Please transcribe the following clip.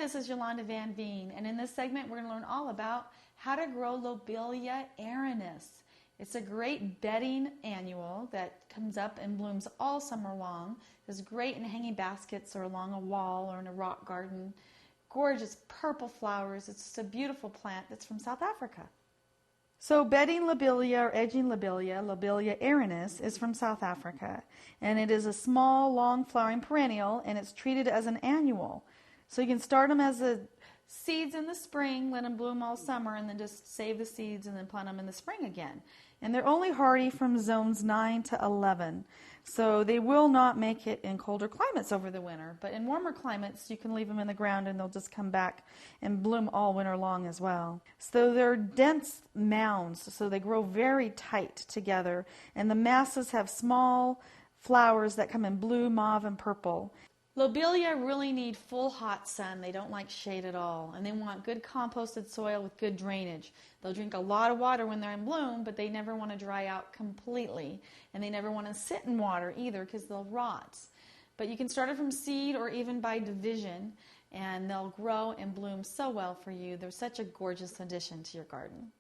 this is Yolanda Van Veen, and in this segment we're going to learn all about how to grow Lobelia Erinus. It's a great bedding annual that comes up and blooms all summer long. It's great in hanging baskets or along a wall or in a rock garden. Gorgeous purple flowers. It's just a beautiful plant that's from South Africa. So bedding lobelia or edging lobelia, Lobelia Erinus, is from South Africa. And it is a small, long flowering perennial, and it's treated as an annual. So you can start them as seeds in the spring, let them bloom all summer, and then just save the seeds and then plant them in the spring again. And they're only hardy from zones 9 to 11. So they will not make it in colder climates over the winter. But in warmer climates, you can leave them in the ground and they'll just come back and bloom all winter long as well. So they're dense mounds, so they grow very tight together. And the masses have small flowers that come in blue, mauve, and purple. Lobelia really need full hot sun. They don't like shade at all. And they want good composted soil with good drainage. They'll drink a lot of water when they're in bloom, but they never want to dry out completely. And they never want to sit in water either because they'll rot. But you can start it from seed or even by division, and they'll grow and bloom so well for you. They're such a gorgeous addition to your garden.